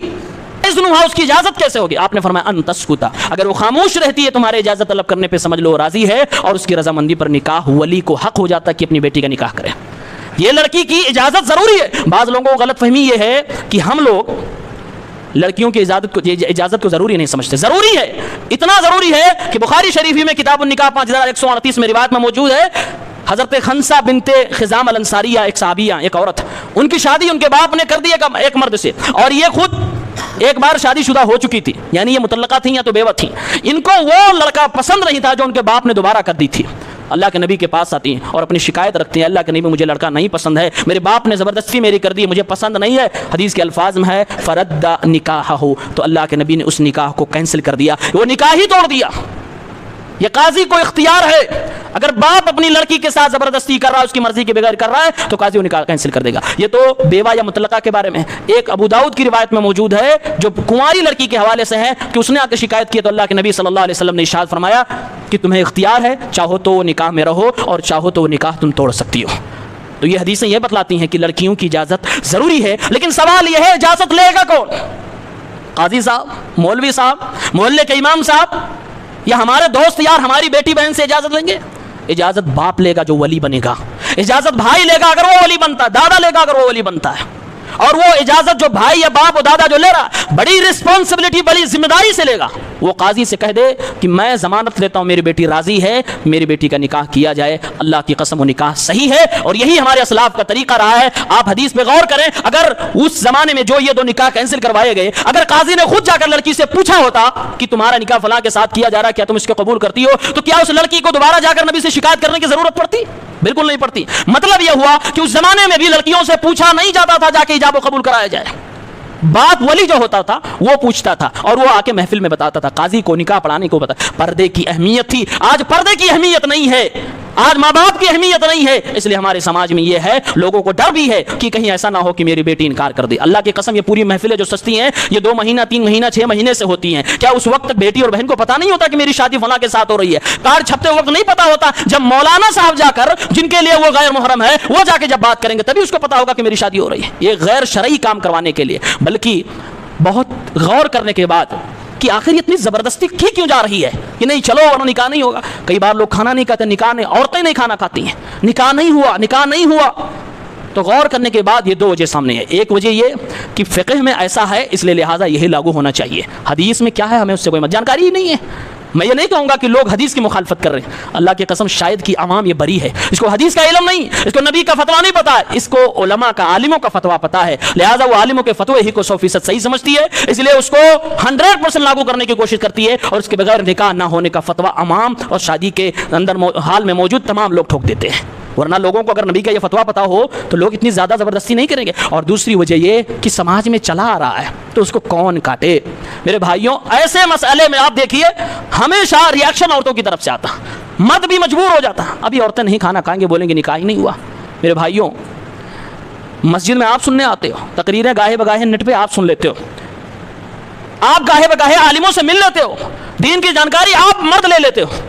اس کی اجازت کیسے ہوگی؟ آپ نے فرمایا ان تسکتا، اگر وہ خاموش رہتی ہے تمہارے اجازت طلب کرنے پہ سمجھ لو راضی ہے، اور اس کی رضامندی پر نکاح ولی کو حق ہو جاتا ہے کہ اپنی بیٹی کا نکاح کرے۔ یہ لڑکی کی اجازت ضروری ہے۔ بعض لوگوں کو غلط فہمی یہ ہے کہ ہم لوگ لڑکیوں کی اجازت کو ضروری نہیں سمجھتے، ضروری ہے، اتنا ضروری ہے کہ بخاری شریفی میں کتاب النکاح 5138 میں روایت میں موجود ہے، حضرت خنسہ بنت خزام الانصاریہ، ایک صحابیہ، ایک عورت، ان کی شادی ان کے باپ نے کر دی ایک مرد سے، اور یہ خود ایک بار شادی شدہ ہو چکی تھی، یعنی یہ مطلقہ تھیں یا تو بیوہ تھیں، ان کو وہ لڑکا پسند نہیں تھا جو ان کے باپ نے دوبارہ کر دی تھی۔ اللہ کے نبی کے پاس آتی ہیں اور اپنی شکایت رکھتی ہیں، اللہ کے نبی مجھے لڑکا نہیں پسند ہے، میرے باپ نے زبردستی میری کر دی، مجھے پسند نہیں ہے۔ حدیث کے الفاظ میں ہے فرد نکاحہ، تو اللہ کے نبی نے اس نکاح کو کینسل کر دیا، وہ نکاح ہی توڑ دیا۔ یہ قاضی کو اختیار ہے، اگر باپ اپنی لڑکی کے ساتھ زبردستی کر رہا ہے، اس کی مرضی کے بغیر کر رہا ہے، تو قاضی وہ نکاح کینسل کر دے گا۔ یہ تو بیوہ یا مطلقہ کے بارے میں۔ ایک ابو داؤد کی روایت میں موجود ہے جو کنواری لڑکی کے حوالے سے ہے کہ اس نے آ کے شکایت کی تو اللہ کے نبی صلی اللہ علیہ وسلم نے ارشاد فرمایا کہ تمہیں اختیار ہے، چاہو تو وہ نکاح میں رہو اور چاہو تو وہ نکاح تم توڑ سکتی ہو۔ تو یہ حدیثیں یہ بتلاتی ہیں کہ لڑکیوں کی اجازت ضروری ہے، لیکن سوال یہ ہے اجازت لے گا کون؟ قاضی صاحب، مولوی صاحب، محلے کے امام صاحب، یا ہمارے دوست یار ہماری بیٹی بہن سے اجازت لیں گے؟ اجازت باپ لے گا جو ولی بنے گا، اجازت بھائی لے گا اگر وہ ولی بنتا ہے، دادا لے گا اگر وہ ولی بنتا ہے، اور وہ اجازت جو بھائی یا باپ اور دادا جو لے رہا بڑی رسپانسبلٹی بڑی ذمہ داری سے لے گا، وہ قاضی سے کہہ دے کہ میں ضمانت لیتا ہوں میری بیٹی راضی ہے، میری بیٹی کا نکاح کیا جائے، اللہ کی قسم وہ نکاح صحیح ہے، اور یہی ہمارے اسلاف کا طریقہ رہا ہے۔ آپ حدیث پہ غور کریں، اگر اس زمانے میں جو یہ دو نکاح کینسل کروائے گئے، اگر قاضی نے خود جا کر لڑکی سے پوچھا ہوتا کہ تمہارا نکاح فلاں کے ساتھ کیا جا رہا ہے، کیا تم اس کو قبول کرتی ہو، تو کیا اس لڑکی کو دوبارہ جا کر نبی سے شکایت کرنے کی ضرورت پڑتی؟ بالکل نہیں پڑتی۔ مطلب یہ ہوا کہ اس زمانے میں بھی لڑکیوں سے پوچھا نہیں جاتا تھا جا کے ایجاب و قبول کرایا جائے، باپ ولی جو ہوتا تھا وہ پوچھتا تھا اور وہ آ کے محفل میں بتاتا تھا، قاضی کو نکاح پڑھانے کو بتا۔ پردے کی اہمیت تھی، آج پردے کی اہمیت نہیں ہے، آج ماں باپ کی اہمیت نہیں ہے، اس لیے ہمارے سماج میں یہ ہے، لوگوں کو ڈر بھی ہے کہ کہیں ایسا نہ ہو کہ میری بیٹی انکار کر دے۔ اللہ کی قسم یہ پوری محفلیں جو سستی ہیں یہ 2 مہینہ 3 مہینہ 6 مہینے سے ہوتی ہیں، کیا اس وقت تک بیٹی اور بہن کو پتا نہیں ہوتا کہ میری شادی فلاں کے ساتھ ہو رہی ہے؟ کارڈ چھپتے وقت نہیں پتا ہوتا؟ جب مولانا صاحب جا کر جن کے لیے وہ غیر محرم ہے وہ جا کے جب بات کریں گے تبھی اس کو پتا ہوگا کہ میری شادی ہو رہی ہے۔ یہ غیر شرعی کام کروانے کے لیے، بلکہ بہت غور کرنے کے بعد کہ آخر اتنی زبردستی کی کیوں جا رہی ہے کہ نہیں چلو ورنہ نکاح نہیں ہوگا۔ کئی بار لوگ کھانا نہیں کھاتے، نکاح نہیں، عورتیں نہیں کھانا کھاتی ہیں، نکاح نہیں ہوا، نکاح نہیں ہوا۔ تو غور کرنے کے بعد یہ 2 وجہ سامنے ہے۔ ایک وجہ یہ کہ فقہ میں ایسا ہے اس لیے لہٰذا یہی لاگو ہونا چاہیے، حدیث میں کیا ہے ہمیں اس سے کوئی جانکاری ہی نہیں ہے۔ میں یہ نہیں کہوں گا کہ لوگ حدیث کی مخالفت کر رہے ہیں، اللہ کی قسم شاید کی عوام یہ بری ہے، اس کو حدیث کا علم نہیں، اس کو نبی کا فتویٰ نہیں پتا ہے، اس کو علماء کا عالموں کا فتویٰ پتا ہے، لہٰذا وہ عالموں کے فتوے ہی کو 100% صحیح سمجھتی ہے، اس لیے اس کو 100% لاگو کرنے کی کوشش کرتی ہے، اور اس کے بغیر نکاح نہ ہونے کا فتویٰ عوام اور شادی کے اندر حال میں موجود تمام لوگ ٹھوک دیتے ہیں۔ ورنہ لوگوں کو اگر نبی کا یہ فتویٰ پتا ہو تو لوگ اتنی زیادہ زبردستی نہیں کریں گے۔ اور دوسری وجہ یہ کہ سماج میں چلا آ رہا ہے تو اس کو کون کاٹے۔ میرے بھائیوں ایسے مسئلے میں آپ دیکھیے ہمیشہ ریاکشن عورتوں کی طرف سے آتا، مرد بھی مجبور ہو جاتا، ابھی عورتیں نہیں کھانا کھائیں گے، بولیں گے نکاح ہی نہیں ہوا۔ میرے بھائیوں مسجد میں آپ سننے آتے ہو، تقریریں گاہے بگاہے نیٹ پہ آپ سن لیتے ہو، آپ گاہے بگاہے عالموں سے مل لیتے ہو، دین کی جانکاری آپ مرد لے لیتے ہو،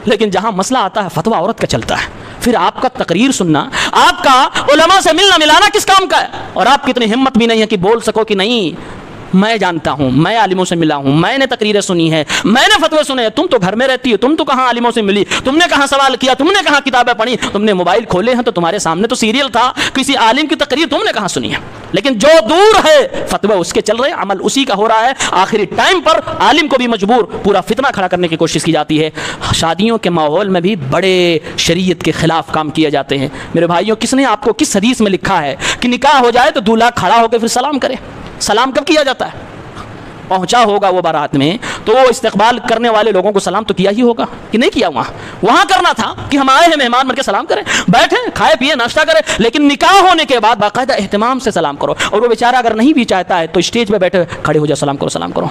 لیکن جہاں مسئلہ آتا ہے فتویٰ عورت کا چلتا ہے، پھر آپ کا تقریر سننا، آپ کا علماء سے ملنا ملانا کس کام کا ہے؟ اور آپ کی اتنی ہمت بھی نہیں ہے کہ بول سکو کہ نہیں میں جانتا ہوں، میں عالموں سے ملا ہوں، میں نے تقریریں سنی ہے، میں نے فتوے سنے ہیں۔ تم تو گھر میں رہتی ہو، تم تو کہاں عالموں سے ملی، تم نے کہاں سوال کیا، تم نے کہاں کتابیں پڑھی، تم نے موبائل کھولے ہیں تو تمہارے سامنے تو سیریل تھا، کسی عالم کی تقریر تم نے کہاں سنی ہے؟ لیکن جو دور ہے فتوے اس کے چل رہے ہیں، عمل اسی کا ہو رہا ہے۔ آخری ٹائم پر عالم کو بھی مجبور پورا فتنہ کھڑا کرنے کی کوشش کی جاتی ہے۔ شادیوں کے ماحول میں بھی بڑے شریعت کے خلاف کام کیے جاتے ہیں۔ میرے بھائیوں کس نے آپ کو کس حدیث میں لکھا ہے کہ نکاح ہو جائے تو دولہا کھڑا ہو کے پھر سلام کرے؟ سلام کب کیا جاتا ہے؟ پہنچا ہوگا وہ بارات میں تو وہ استقبال کرنے والے لوگوں کو سلام تو کیا ہی ہوگا کہ نہیں کیا؟ وہاں کرنا تھا کہ ہم آئے ہیں مہمان بن کے سلام کریں، بیٹھیں کھائے پیے ناشتہ کریں، لیکن نکاح ہونے کے بعد باقاعدہ اہتمام سے سلام کرو۔ اور وہ بیچارہ اگر نہیں بھی چاہتا ہے تو اسٹیج پہ بیٹھے کھڑے ہو جاؤ، سلام کرو سلام کرو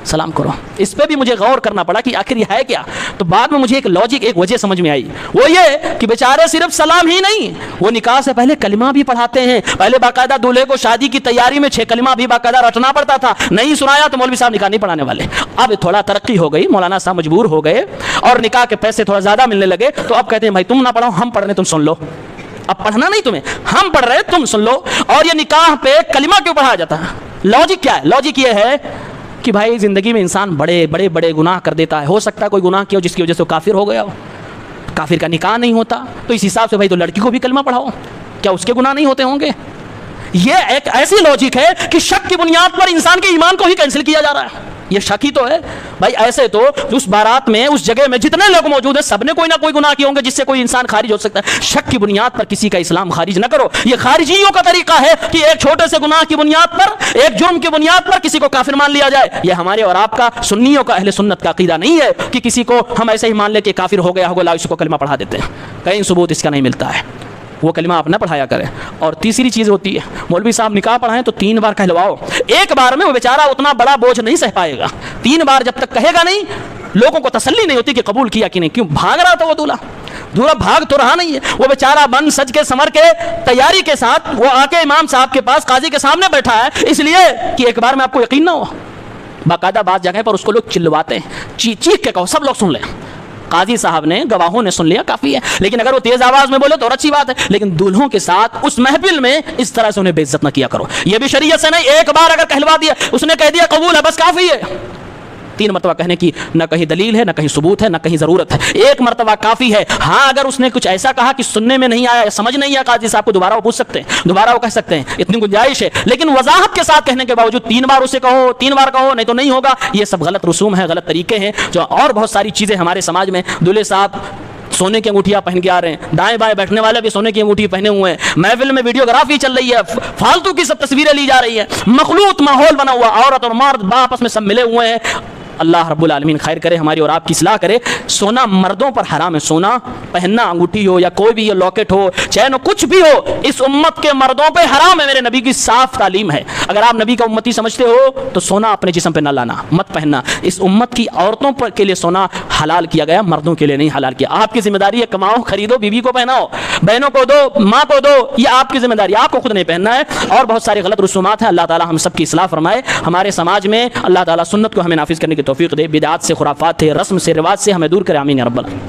سلام کرو۔ اس پہ بھی مجھے غور کرنا پڑا کہ آخر یہ ہے کیا، تو بعد میں مجھے ایک لاجک ایک وجہ سمجھ میں آئی، وہ یہ کہ بیچارے صرف سلام ہی نہیں، وہ نکاح سے پہلے کلمہ بھی پڑھاتے ہیں۔ پہلے باقاعدہ دولہے کو شادی کی تیاری میں 6 کلمہ بھی باقاعدہ رٹنا پڑتا تھا، نہیں سنایا تو مولوی صاحب نکاح نہیں پڑھانے والے۔ اب تھوڑا ترقی ہو گئی، مولانا صاحب مجبور ہو گئے اور نکاح کے پیسے تھوڑا زیادہ ملنے لگے، تو اب کہتے ہیں بھائی تم نہ پڑھو، ہم پڑھ رہے تم سن لو۔ اب پڑھنا نہیں تمہیں، ہم پڑھ رہے تم سن لو۔ اور یہ نکاح پہ کلمہ کیوں پڑھایا جاتا ہے؟ لاجک کیا ہے؟ لاجک یہ ہے کہ بھائی زندگی میں انسان بڑے بڑے بڑے گناہ کر دیتا ہے، ہو سکتا ہے کوئی گناہ کیا ہو جس کی وجہ سے وہ کافر ہو گیا ہو، کافر کا نکاح نہیں ہوتا، تو اس حساب سے بھائی تو لڑکی کو بھی کلمہ پڑھاؤ، کیا اس کے گناہ نہیں ہوتے ہوں گے؟ یہ ایک ایسی لاجک ہے کہ شک کی بنیاد پر انسان کے ایمان کو ہی کینسل کیا جا رہا ہے۔ یہ شک ہی تو ہے بھائی، ایسے تو اس بارات میں اس جگہ میں جتنے لوگ موجود ہیں سب نے کوئی نہ کوئی گناہ کیے ہوں گے جس سے کوئی انسان خارج ہو سکتا ہے۔ شک کی بنیاد پر کسی کا اسلام خارج نہ کرو، یہ خارجیوں کا طریقہ ہے کہ ایک چھوٹے سے گناہ کی بنیاد پر، ایک جرم کی بنیاد پر کسی کو کافر مان لیا جائے۔ یہ ہمارے اور آپ کا سنیوں کا اہل سنت کا عقیدہ نہیں ہے کہ کسی کو ہم ایسے ہی مان لے کہ کافر ہو گیا ہوگا لا اس کو کلمہ پڑھا دیتے ہیں، کہیں ثبوت اس کا نہیں ملتا ہے، وہ کلمہ آپ نہ پڑھایا کریں۔ اور تیسری چیز ہوتی ہے مولوی صاحب نکاح پڑھائیں تو 3 بار کہلواؤ، ایک بار میں وہ بیچارہ اتنا بڑا بوجھ نہیں سہ پائے گا، 3 بار جب تک کہے گا نہیں لوگوں کو تسلی نہیں ہوتی کہ قبول کیا کہ نہیں۔ کیوں بھاگ رہا تھا وہ دولہا بھاگ تو رہا نہیں ہے، وہ بیچارہ بن سج کے سمر کے تیاری کے ساتھ وہ آ کے امام صاحب کے پاس قاضی کے سامنے بیٹھا ہے، اس لیے کہ ایک بار میں آپ کو یقین نہ ہو۔ باقاعدہ بعض جگہ پر اس کو لوگ چلواتے ہیں، چیخ کے کہو سب لوگ سن لیں، قاضی صاحب نے گواہوں نے سن لیا کافی ہے، لیکن اگر وہ تیز آواز میں بولے تو اور اچھی بات ہے، لیکن دولہوں کے ساتھ اس محفل میں اس طرح سے انہیں بے عزت نہ کیا کرو۔ یہ بھی شریعت سے نہیں، ایک بار اگر کہلوا دیا اس نے کہہ دیا قبول ہے بس کافی ہے، 3 مرتبہ کہنے کی نہ کہیں دلیل ہے، نہ کہیں ثبوت ہے، نہ کہیں ضرورت ہے، 1 مرتبہ کافی ہے۔ ہاں اگر اس نے کچھ ایسا کہا کہ سننے میں نہیں آیا، سمجھ نہیں آیا قاضی صاحب کو، دوبارہ وہ پوچھ سکتے ہیں، دوبارہ وہ کہہ سکتے ہیں، اتنی گنجائش ہے، لیکن وضاحت کے ساتھ کہنے کے باوجود 3 بار اسے کہو، 3 بار کہو، نہیں تو نہیں ہوگا، یہ سب غلط رسوم ہیں، غلط طریقے ہیں۔ جو اور بہت ساری چیزیں ہمارے سماج میں، دولہے صاحب سونے کی انگوٹھیاں پہن کے آ رہے ہیں، دائیں بائیں بیٹھنے والے بھی سونے کی انگوٹھی پہنے ہوئے ہیں، محفل میں ویڈیوگرافی چل رہی ہے، فالتو کی سب تصویریں لی جا رہی ہیں، مخلوط ماحول بنا ہوا، عورت اور مرد آپس میں سب ملے ہوئے ہیں۔ اللہ رب العالمین خیر کرے، ہماری اور آپ کی اصلاح کرے۔ سونا مردوں پر حرام ہے، سونا پہننا، انگوٹھی ہو یا کوئی بھی یہ لاکٹ ہو، چین ہو، کچھ بھی ہو، اس امت کے مردوں پہ حرام ہے، میرے نبی کی صاف تعلیم ہے۔ اگر آپ نبی کا امتی سمجھتے ہو تو سونا اپنے جسم پہ نہ لانا، مت پہننا۔ اس امت کی عورتوں پر کے لیے سونا حلال کیا گیا، مردوں کے لیے نہیں حلال کیا۔ آپ کی ذمہ داری ہے، کماؤ، خریدو، بیوی کو پہناؤ، بہنوں کو دو، ماں کو دو، یہ آپ کی ذمہ داری، آپ کو خود نہیں پہننا ہے۔ اور بہت ساری غلط رسومات ہیں، اللہ تعالی ہم سب کی اصلاح فرمائے۔ ہمارے سماج میں اللہ تعالی سنت کو ہمیں نافذ کرنے کی توفیق دے، بدعات سے، خرافات سے، رسم سے، رواج سے ہمیں دور کرے، آمین یا رب العالمین۔